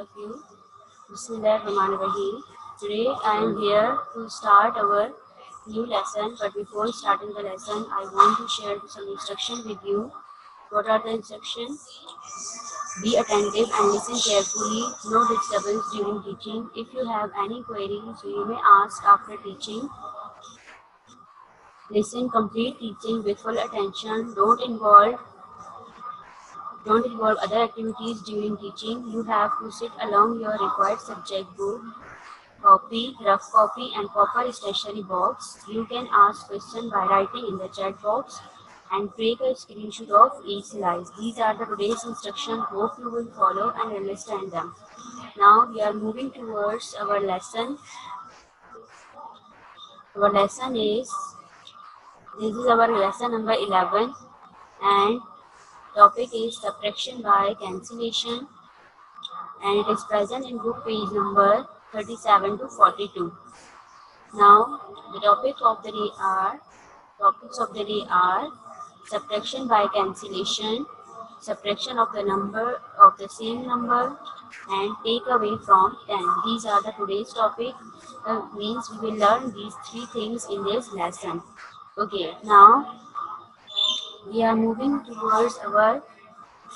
of you. Bismillahirrahmanirrahim. Today I am here to start our new lesson, but before starting the lesson, I want to share some instruction with you. What are the instructions? Be attentive and listen carefully. No disturbance during teaching. If you have any queries, you may ask after teaching. Listen complete teaching with full attention. Don't involve other activities during teaching. You have to sit along your required subject book, copy, rough copy and proper stationery box. You can ask questions by writing in the chat box and take a screenshot of each slide. These are the today's instructions. Hope you will follow and understand them. Now we are moving towards our lesson. This is our lesson number 11 and topic is subtraction by cancellation, and it is present in book page number 37 to 42. Now, the topics of the day are subtraction by cancellation, subtraction of the number of the same number, and take away from 10. These are the today's topic. Means we will learn these three things in this lesson. Okay, now we are moving towards our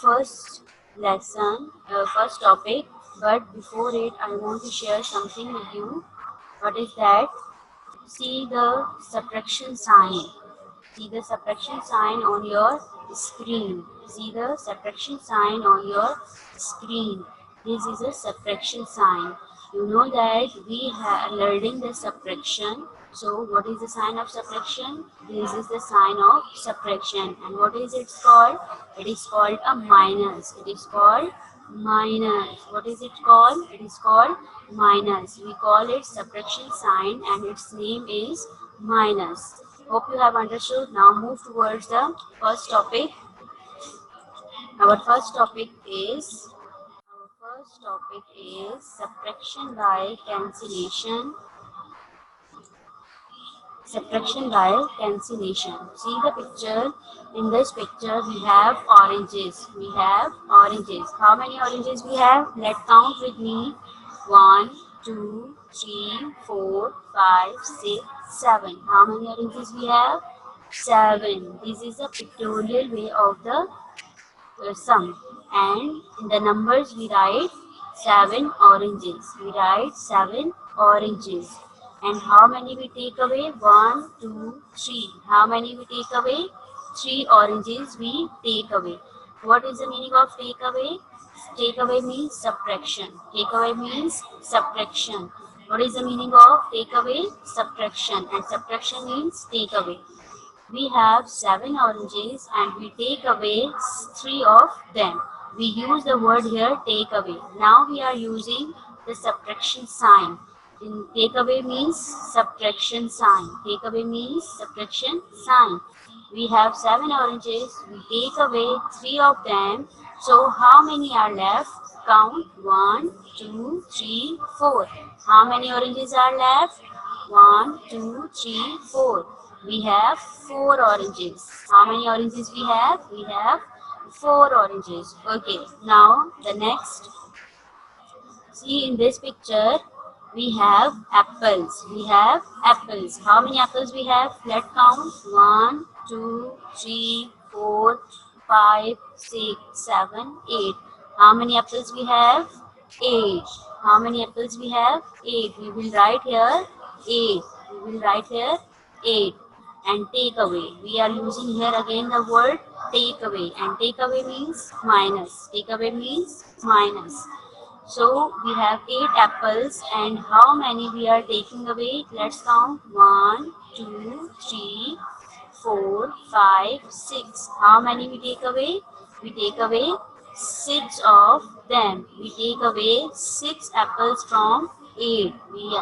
first lesson, first topic. But before it, I want to share something with you. What is that? See the subtraction sign. See the subtraction sign on your screen. See the subtraction sign on your screen. This is a subtraction sign. You know that we are learning the subtraction. So what is the sign of subtraction? This is the sign of subtraction. And what is it called? It is called a minus. It is called minus. What is it called? It is called minus. We call it subtraction sign and its name is minus. Hope you have understood. Now move towards the first topic. Our first topic is subtraction by cancellation. Subtraction by cancellation. See the picture. In this picture we have oranges. How many oranges we have? Let's count with me. 1, 2, 3, 4, 5, 6, 7. How many oranges we have? 7. This is a pictorial way of the sum. And in the numbers we write 7 oranges. And how many we take away? 1, 2, 3. How many we take away? 3 oranges we take away. What is the meaning of take away? Take away means subtraction. What is the meaning of take away? Subtraction. And subtraction means take away. We have 7 oranges and we take away 3 of them. We use the word here take away. Now we are using the subtraction sign. In take away means subtraction sign. We have 7 oranges. We take away 3 of them. So how many are left? Count 1, 2, 3, 4. How many oranges are left? 1, 2, 3, 4. We have 4 oranges. How many oranges we have? We have 4 oranges. Okay, now the next. See in this picture, we have apples. How many apples we have? Let's count. 1, 2, 3, 4, 5, 6, 7, 8. How many apples we have? 8. How many apples we have? 8. We will write here 8. And take away. We are using here again the word take away. And take away means minus. So we have 8 apples, and how many we are taking away? Let's count. 1, 2, 3, 4, 5, 6. How many we take away? We take away 6 of them. We take away 6 apples from 8. We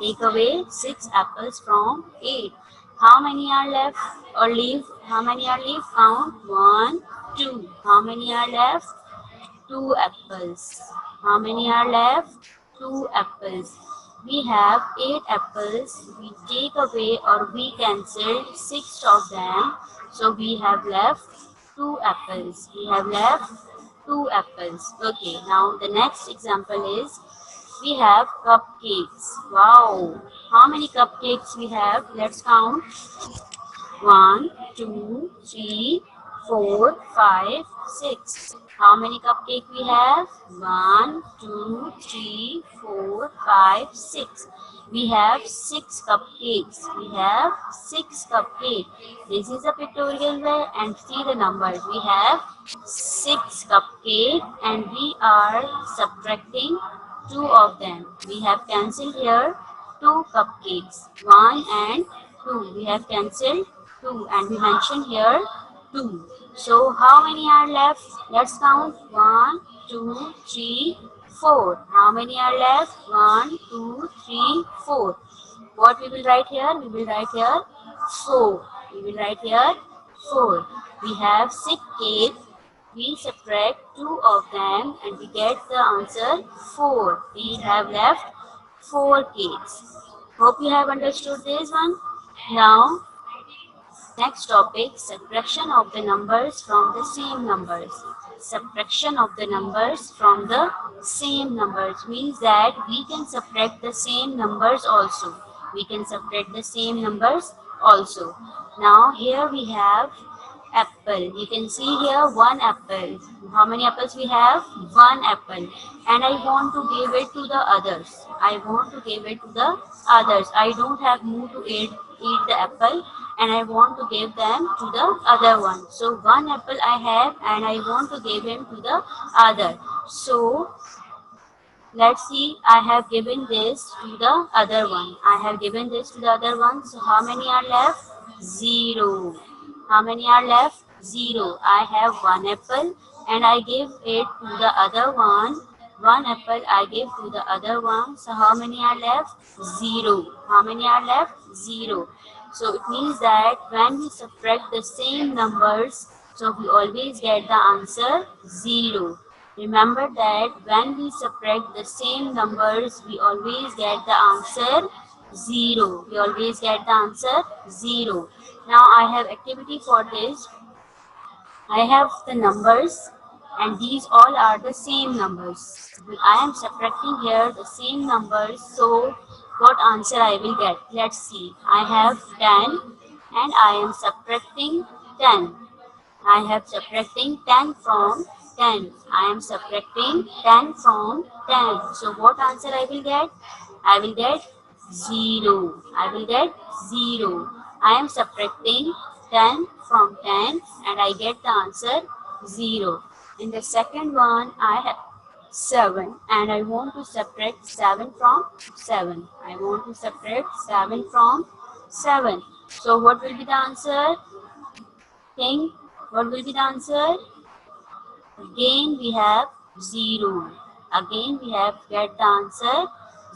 take away 6 apples from 8. How many are left or leave? Count. 1, 2. How many are left? 2 apples. How many are left? 2 apples. We have 8 apples. We take away or we cancel 6 of them. So we have left 2 apples. 2 apples. Okay, now the next example is we have cupcakes. Wow, how many cupcakes we have? Let's count. 1, 2, 3, 4, 5, 6. How many cupcakes we have? 1, 2, 3, 4, 5, 6. We have 6 cupcakes. We have 6 cupcakes. This is a pictorial way and see the numbers. We have 6 cupcakes and we are subtracting 2 of them. We have cancelled here 2 cupcakes. 1 and 2. We have cancelled 2 and we mention here 2. So how many are left? Let's count. 1, 2, 3, 4. How many are left? 1, 2, 3, 4. What we will write here? We will write here 4. We will write here 4. We have 6 cakes. We subtract 2 of them and we get the answer 4. We have left 4 cakes. Hope you have understood this one. Now next topic, subtraction of the numbers from the same numbers. Subtraction of the numbers from the same numbers means that we can subtract the same numbers also. We can subtract the same numbers also. Now here we have apple. You can see here 1 apple. How many apples we have? 1 apple. And I want to give it to the others. I want to give it to the others. I don't have mood to eat the apple and I want to give them to the other one. So 1 apple I have and I want to give him to the other. So let's see, I have given this to the other one. I have given this to the other one. So how many are left? 0. How many are left? 0. I have 1 apple and I give it to the other one. 1 apple I give to the other one. So how many are left? 0. How many are left? 0. So it means that when we subtract the same numbers, so we always get the answer 0. Remember that when we subtract the same numbers, we always get the answer 0. We always get the answer 0. Now I have activity for this. I have the numbers and these all are the same numbers. I am subtracting here the same numbers, so what answer I will get? Let's see. I have 10 and I am subtracting 10. I have subtracting 10 from 10. I am subtracting 10 from 10. So what answer I will get? I will get 0. I will get 0. I am subtracting 10 from 10 and I get the answer 0. In the second one, I have 7 and I want to subtract 7 from 7. I want to subtract 7 from 7. So what will be the answer? Think, what will be the answer? Again we have 0. Again we have get the answer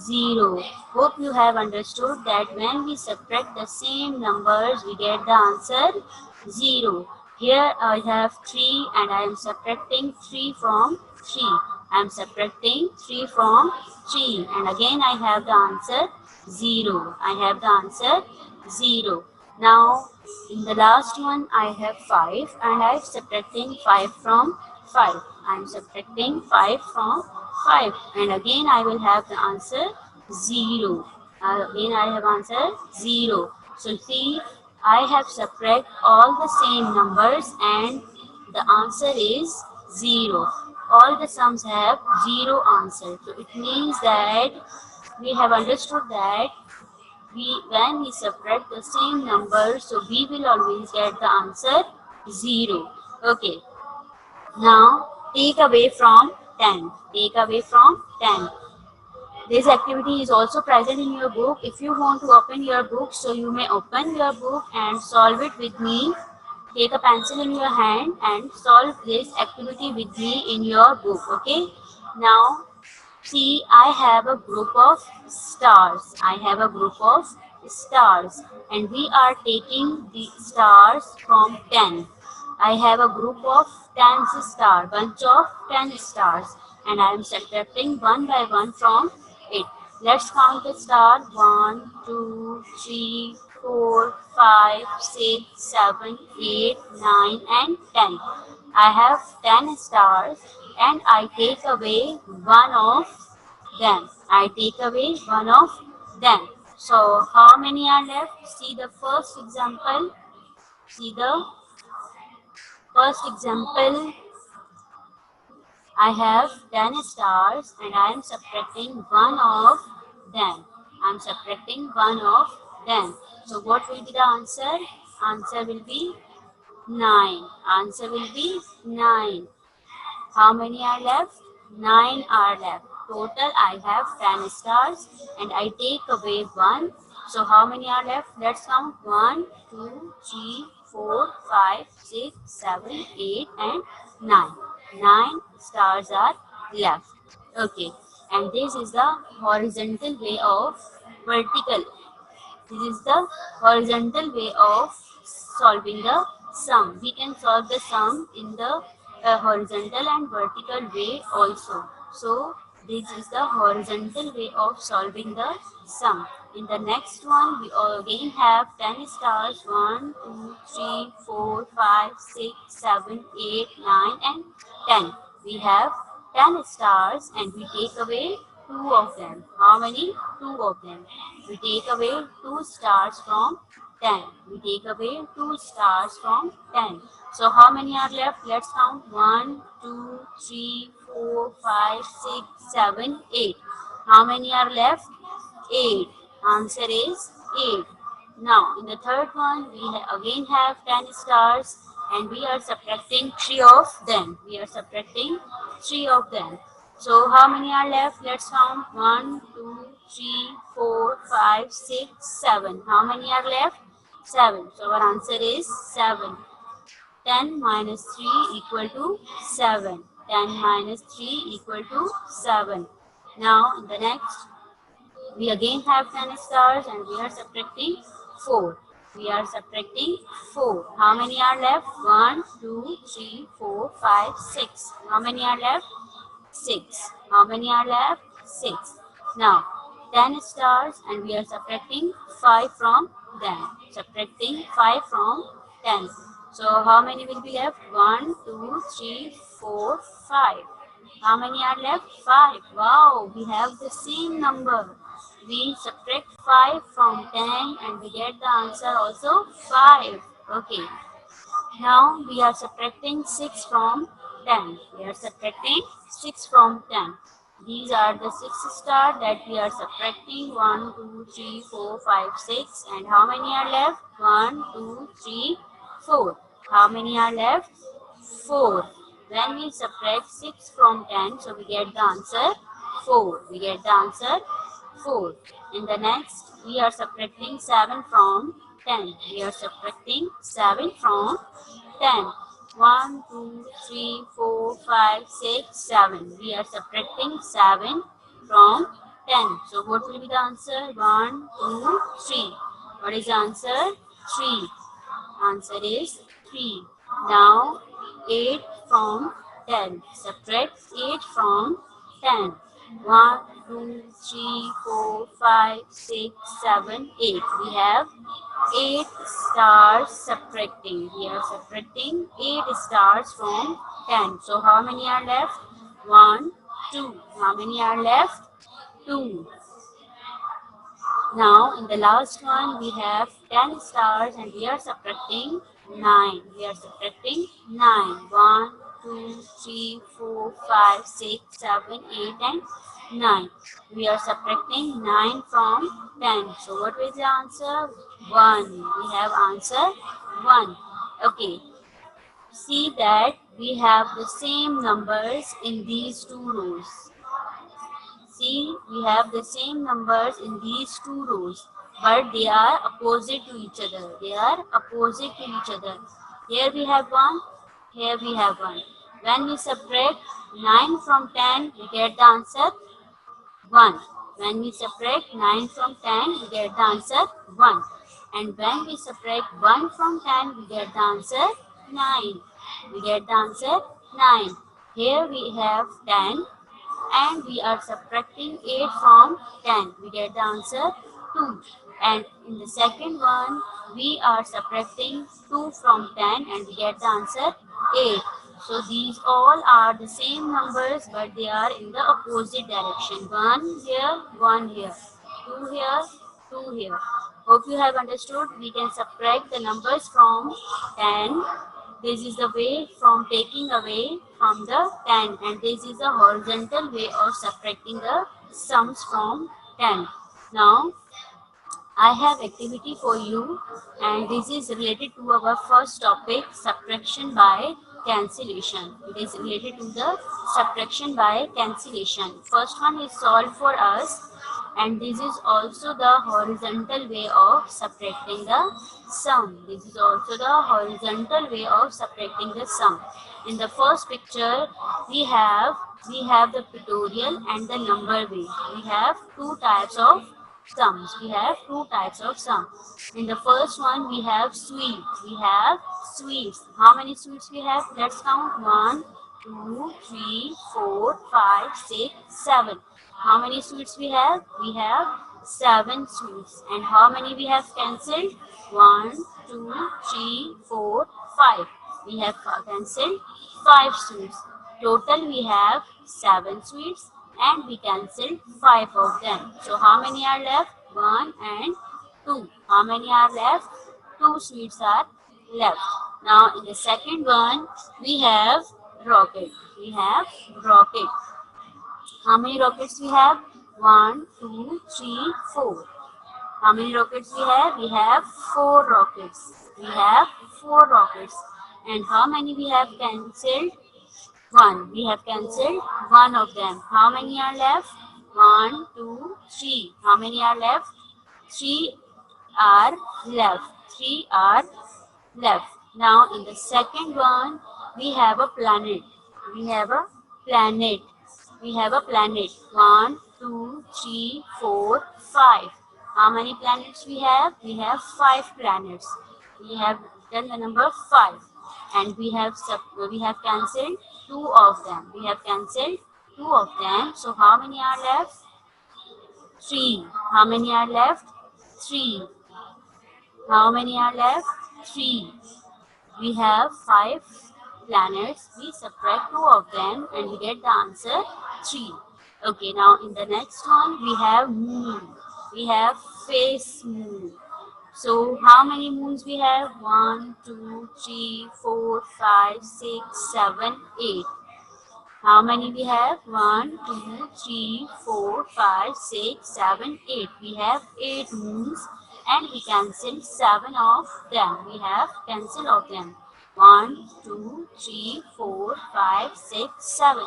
0. Hope you have understood that when we subtract the same numbers, we get the answer 0. Here I have 3 and I am subtracting 3 from 3. I am subtracting 3 from 3 and again I have the answer 0. I have the answer 0. Now in the last one I have 5 and I am subtracting 5 from 5. I am subtracting 5 from 5 and again I will have the answer 0. Again I have answer 0. So see, I have subtract all the same numbers and the answer is 0. All the sums have 0 answer. So it means that we have understood that when we subtract the same numbers, so we will always get the answer 0. Okay. Now take away from 10. Take away from 10. This activity is also present in your book. If you want to open your book, so you may open your book and solve it with me. Take a pencil in your hand and solve this activity with me in your book. Okay. Now see, I have a group of stars. I have a group of stars and we are taking the stars from 10. I have a group of 10 stars, bunch of 10 stars and I am subtracting one by one from it. Let's count the star. 1, 2, 3, 4, 5, 6, 7, 8, 9 and 10. I have 10 stars and I take away one of them. I take away one of them. So how many are left? See the first example. See the first example. I have 10 stars and I am subtracting one of them. I am subtracting one of them. So what will be the answer? Answer will be 9. Answer will be 9. How many are left? 9 are left. Total I have 10 stars and I take away 1. So how many are left? Let's count. 1, 2, 3, 4, 5, 6, 7, 8 and 9. 9 stars are left. Okay. And this is the horizontal way of vertical. This is the horizontal way of solving the sum. We can solve the sum in the horizontal and vertical way also. So this is the horizontal way of solving the sum. In the next one, we again have 10 stars. 1, 2, 3, 4, 5, 6, 7, 8, 9 and 10. We have 10 stars and we take away 2 of them. How many? 2 of them. We take away 2 stars from 10. We take away 2 stars from 10. So how many are left? Let's count. 1, 2, 3, 4, 5, 6, 7, 8. How many are left? 8. Answer is 8. Now in the third one we again have 10 stars and we are subtracting 3 of them. We are subtracting 3 of them. So how many are left? Let's count. 1, 2, 3, 4, 5, 6, 7. How many are left? 7. So our answer is 7. 10 minus 3 equal to 7. 10 minus 3 equal to 7. Now in the next we again have 10 stars and we are subtracting 4. We are subtracting 4. How many are left? 1, 2, 3, 4, 5, 6. How many are left? 6. How many are left? 6. Now 10 stars and we are subtracting 5 from them. Subtracting 5 from 10. So how many will be left? 1, 2, 3, 4, 5. How many are left? 5. Wow, we have the same number. We subtract 5 from 10 and we get the answer also 5. Okay. Now we are subtracting 6 from 10. We are subtracting 6 from 10. These are the 6 stars that we are subtracting. 1, 2, 3, 4, 5, 6. And how many are left? 1, 2, 3, 4. How many are left? 4. When we subtract 6 from 10, so we get the answer 4. We get the answer 4. In the next, we are subtracting 7 from 10. We are subtracting 7 from 10. 1, 2, 3, 4, 5, 6, 7. We are subtracting 7 from 10. So what will be the answer? 1, 2, 3. What is the answer? 3. Answer is 3. Now 8 from 10. Subtract 8 from 10. 1, 2, 3, 4, 5, 6, 7, 8. We have 8 stars subtracting. We are subtracting 8 stars from 10. So how many are left? 1, 2. How many are left? 2. Now in the last one we have 10 stars and we are subtracting 9. We are subtracting 9. 1, 2, 3, 4, 5, 6, 7, 8 and 9. We are subtracting 9 from 10. So what is the answer? 1. We have answer 1. Okay. See that we have the same numbers in these two rows. See, we have the same numbers in these two rows, but they are opposite to each other. They are opposite to each other. Here we have 1, here we have 1. When we subtract 9 from 10, we get the answer 1. When we subtract 9 from 10, we get the answer 1. And when we subtract 1 from 10, we get the answer 9. We get the answer 9. Here we have 10 and we are subtracting 8 from 10. We get the answer 2. And in the second one, we are subtracting 2 from 10 and we get the answer 8. So these all are the same numbers, but they are in the opposite direction. One here, two here, two here. Hope you have understood. We can subtract the numbers from 10. This is the way from taking away from the 10, and this is the horizontal way of subtracting the sums from 10. Now I have activity for you, and this is related to our first topic, subtraction by cancellation. It is related to the subtraction by cancellation. First one is solved for us, and this is also the horizontal way of subtracting the sum. This is also the horizontal way of subtracting the sum. In the first picture, we have the pictorial and the number way. We have two types of sums. We have two types of sum. In the first one, we have sweet. We have sweets. How many sweets we have? Let's count. 1, 2, 3, 4, 5, 6, 7. How many sweets we have? We have 7 sweets. And how many we have cancelled? 1, 2, 3, 4, 5. We have cancelled 5 sweets. Total we have 7 sweets, and we cancelled 5 of them. So how many are left? 1 and 2. How many are left? 2 sweets are left. Now in the second one, we have rocket. We have rocket. How many rockets we have? 1, 2, 3, 4. How many rockets we have? We have 4 rockets. We have 4 rockets. And how many we have cancelled? 1. We have cancelled 1 of them. How many are left? 1, 2, 3. How many are left? 3 are left. 3 are left. Now in the second one, we have a planet. We have a planet. We have a planet. 1, 2, 3, 4, 5. How many planets we have? We have 5 planets. We have done the number 5, and we have cancelled 2 of them. We have cancelled 2 of them. So how many are left? 3. How many are left? 3. How many are left? 3. We have 5 planets. We subtract 2 of them, and we get the answer 3. Okay, now in the next one, we have moon. We have face moon. So how many moons we have? 1, 2, 3, 4, 5, 6, 7, 8. How many we have? 1, 2, 3, 4, 5, 6, 7, 8. We have 8 moons, and we cancel 7 of them. We have cancel of them. 1, 2, 3, 4, 5, 6, 7.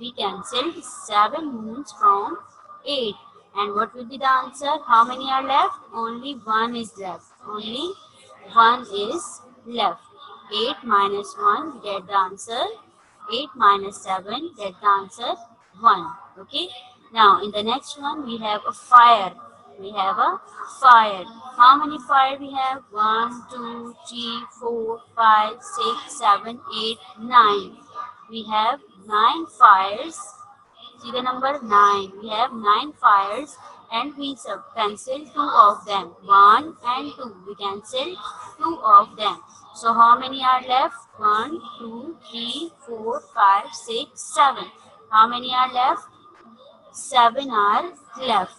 We cancelled 7 moons from 8. And what will be the answer? How many are left? Only 1 is left. Only 1 is left. 8 minus 1, get the answer. 8 minus 7, get the answer 1. Okay. Now in the next one, we have a fire. We have a fire. How many fire we have? 1, 2, 3, 4, 5, 6, 7, 8, 9. We have 9 fires. See the number 9. We have 9 fires, and we cancel 2 of them. 1 and 2. We cancel 2 of them. So how many are left? 1, 2, 3, 4, 5, 6, 7. How many are left? 7 are left.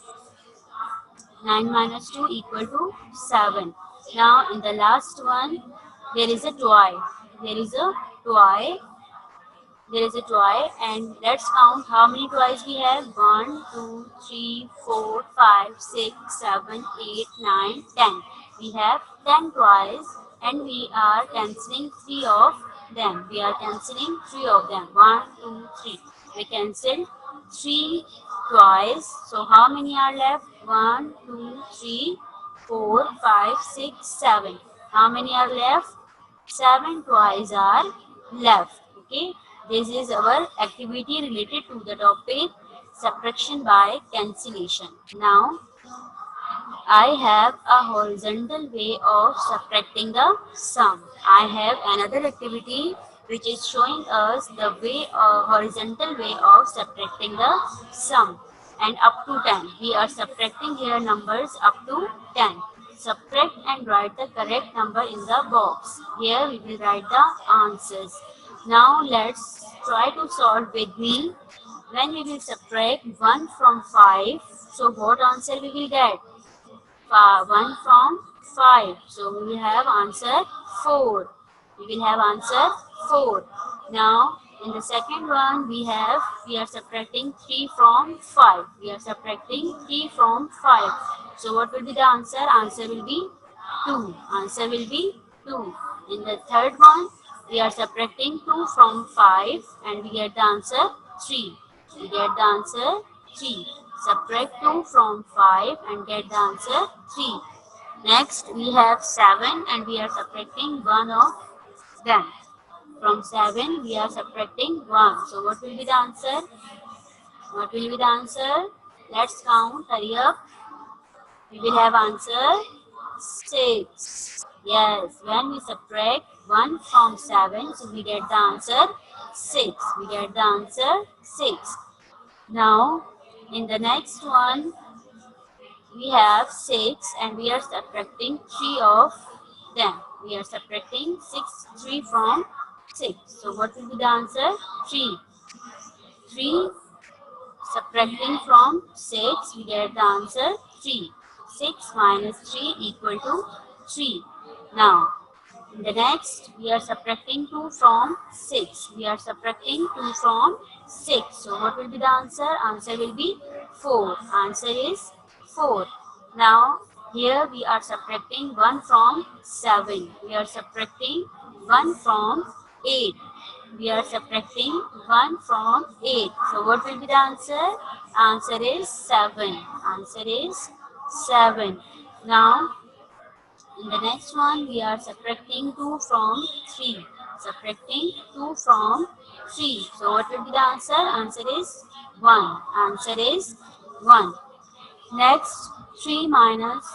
9 minus 2 equal to 7. Now in the last one, there is a toy. There is a toy. There is a toy, and let's count how many toys we have. 1, 2, 3, 4, 5, 6, 7, 8, 9, 10. We have 10 toys, and we are cancelling 3 of them. We are cancelling 3 of them. 1, 2, 3. We cancelled 3 toys. So how many are left? 1, 2, 3, 4, 5, 6, 7. How many are left? 7 toys are left. Okay. This is our activity related to the topic subtraction by cancellation. Now, I have a horizontal way of subtracting the sum. I have another activity which is showing us the horizontal way of subtracting the sum, and up to 10. We are subtracting here numbers up to 10. Subtract and write the correct number in the box. Here we will write the answers. Now let's try to solve with me. When we will subtract 1 from 5, so what answer we will get? 1 from 5. So we will have answer 4. We will have answer 4. Now in the second one we are subtracting 3 from 5. We are subtracting 3 from 5. So what will be the answer? Answer will be 2. Answer will be 2. In the third one we are subtracting 2 from 5 and we get the answer 3. We get the answer 3. Subtract 2 from 5 and get the answer 3. Next we have 7 and we are subtracting 1 of them. From 7 we are subtracting 1. So what will be the answer? What will be the answer? Let's count. Hurry up. We will have answer 6. Yes, when we subtract 1 from 7, so we get the answer 6. We get the answer 6. Now, in the next one, we have 6 and we are subtracting 3 of them. We are subtracting 3 from 6. So, what will be the answer? 3. 3 subtracting from 6, we get the answer 3. 6 minus 3 equal to 3. Now, in the next, we are subtracting 2 from 6. We are subtracting 2 from 6. So, what will be the answer? Answer will be 4. Answer is 4. Now, here we are subtracting 1 from 7. We are subtracting 1 from 8. We are subtracting 1 from 8. So, what will be the answer? Answer is 7. Answer is 7. Now, in the next one, we are subtracting 2 from 3. Subtracting 2 from 3. So, what will be the answer? Answer is 1. Answer is 1. Next, 4 minus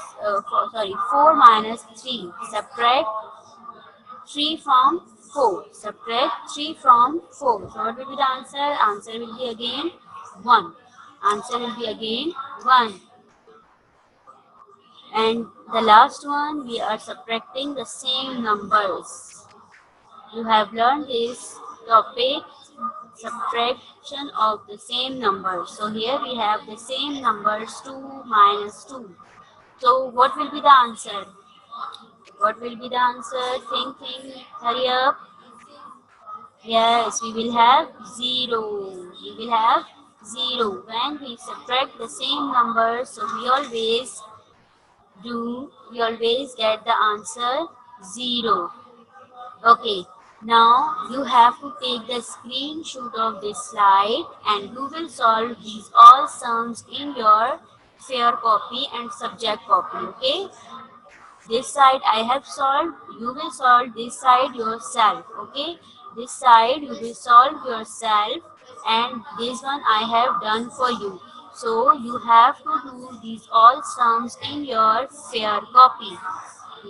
3. Subtract 3 from 4. Subtract 3 from 4. So, what will be the answer? Answer will be again 1. Answer will be again 1. And the last one, we are subtracting the same numbers. You have learned this topic, subtraction of the same numbers. So here we have the same numbers 2 minus 2. So what will be the answer? What will be the answer? Think, hurry up. Yes, we will have 0. We will have 0. When we subtract the same numbers, so we always get the answer 0. Okay, now you have to take the screenshot of this slide and you will solve these all sums in your fair copy and subject copy. Okay, this side I have solved, you will solve this side yourself. Okay, this side you will solve yourself and this one I have done for you. So you have to do these all sums in your fair copy.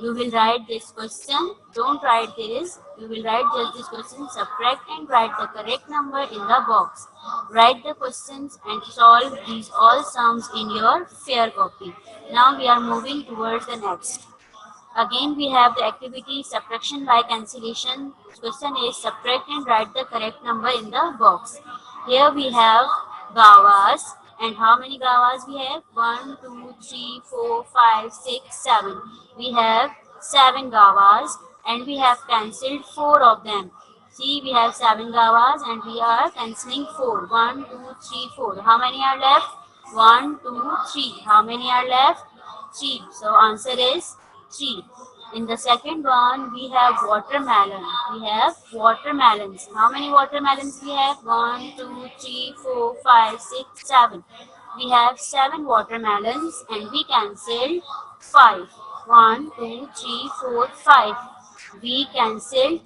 You will write this question, don't write this, you will write just this question, subtract and write the correct number in the box. Write the questions and solve these all sums in your fair copy. Now we are moving towards the next. Again we have the activity subtraction by cancellation. Question is subtract and write the correct number in the box. Here we have gawas, and how many gawas we have? 1, 2, 3, 4, 5, 6, 7. We have 7 gawas and we have cancelled 4 of them. See, we have 7 gawas and we are cancelling 4. 1, 2, 3, 4. How many are left? 1, 2, 3. How many are left? 3. So answer is 3. In the second one, we have watermelon. We have watermelons. How many watermelons we have? 1, 2, 3, 4, 5, 6, 7. We have 7 watermelons and we cancelled 5. 1, 2, 3, 4, 5. We cancelled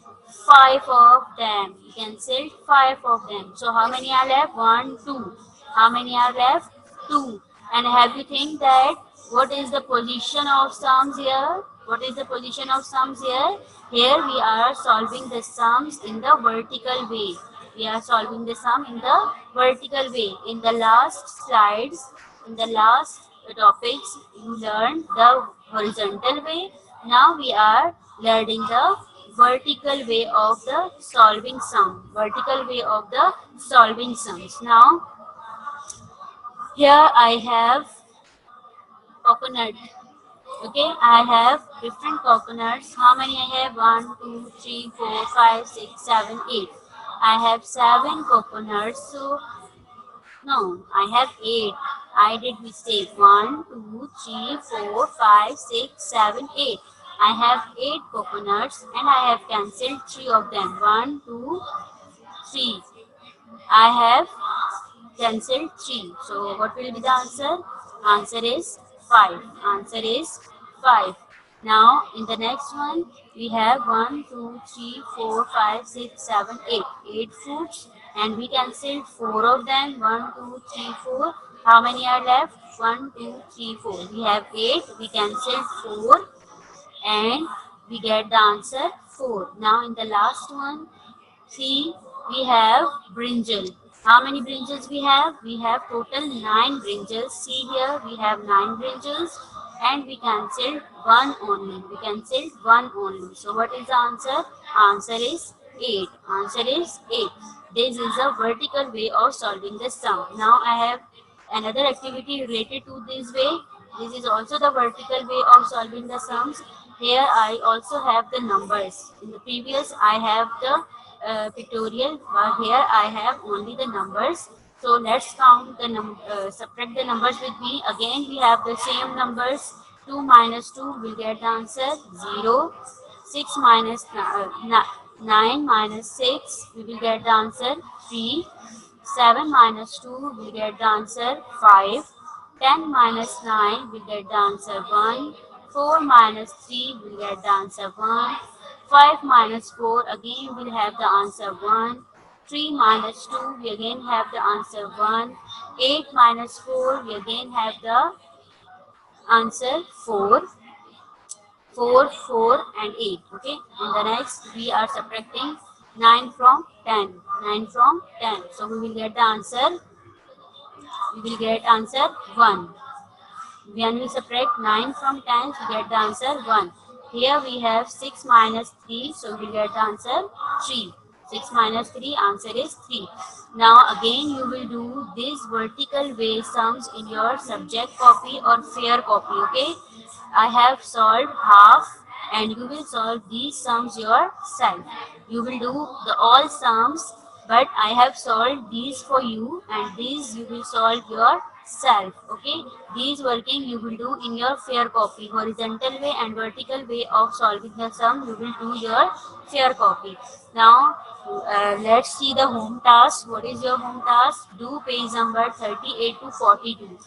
5 of them. We cancelled 5 of them. So how many are left? 1, 2. How many are left? 2. And have you think that what is the position of sums here? What is the position of sums here? Here we are solving the sums in the vertical way. We are solving the sum in the vertical way. In the last slides, in the last topics, you learned the horizontal way. Now we are learning the vertical way of the solving sum. Vertical way of the solving sums. Now here I have coconut. Okay, I have different coconuts. How many I have? 1, 2, 3, 4, 5, 6, 7, 8. I have 7 coconuts. So no, I have 8. I did mistake. 1, 2, 3, 4, 5, 6, 7, 8. I have 8 coconuts and I have cancelled 3 of them. 1, 2, 3. I have cancelled 3. So what will be the answer? Answer is 5. Answer is 5. Now in the next one we have 1, 2, 3, 4, 5, 6, 7, 8. 8 fruits and we cancelled 4 of them. 1, 2, 3, 4. How many are left? 1, 2, 3, 4. We have 8. We cancelled 4 and we get the answer 4. Now in the last one, see, we have brinjal. How many brinjals we have? We have total 9 brinjals. See here, we have 9 brinjals and we cancelled 1 only. We cancelled 1 only. So what is the answer? Answer is 8. Answer is 8. This is a vertical way of solving the sum. Now I have another activity related to this way. This is also the vertical way of solving the sums. Here I also have the numbers. In the previous I have the pictorial, but here I have only the numbers. So let's count the subtract the numbers with me. Again we have the same numbers. 2 minus 2 will get the answer 0. 6 minus 9 minus 6 we will get the answer 3. 7 minus 2 will get the answer 5. 10 minus 9 will get the answer 1. 4 minus 3 will get the answer 1. 5 minus 4 again will have the answer 1. 3 minus 2 we again have the answer 1. 8 minus 4 we again have the answer 4. 4, 4 and 8. Okay. In the next we are subtracting 9 from 10. 9 from 10. So we will get the answer. We will get answer 1. When we subtract 9 from 10, we get the answer 1. Here we have 6 minus 3, so we get the answer 3. 6 minus 3, answer is 3. Now again you will do these vertical way sums in your subject copy or fair copy. Okay. I have solved half and you will solve these sums yourself. You will do the all sums, but I have solved these for you and these you will solve yourself. Okay, these working you will do in your fair copy. Horizontal way and vertical way of solving the sum you will do your fair copy. Now let's see the home task. What is your home task? Do page number 38 to 42.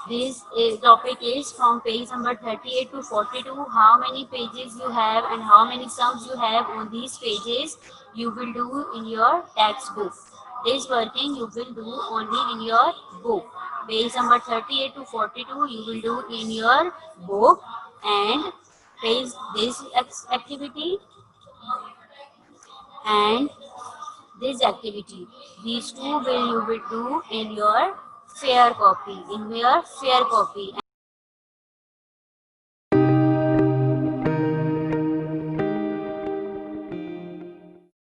This topic is from page number 38 to 42. How many pages you have and how many sums you have on these pages you will do in your textbook. This working you will do only in your book. Page number 38 to 42 you will do in your book, and page this activity and this activity. These two will you will do in your fair copy,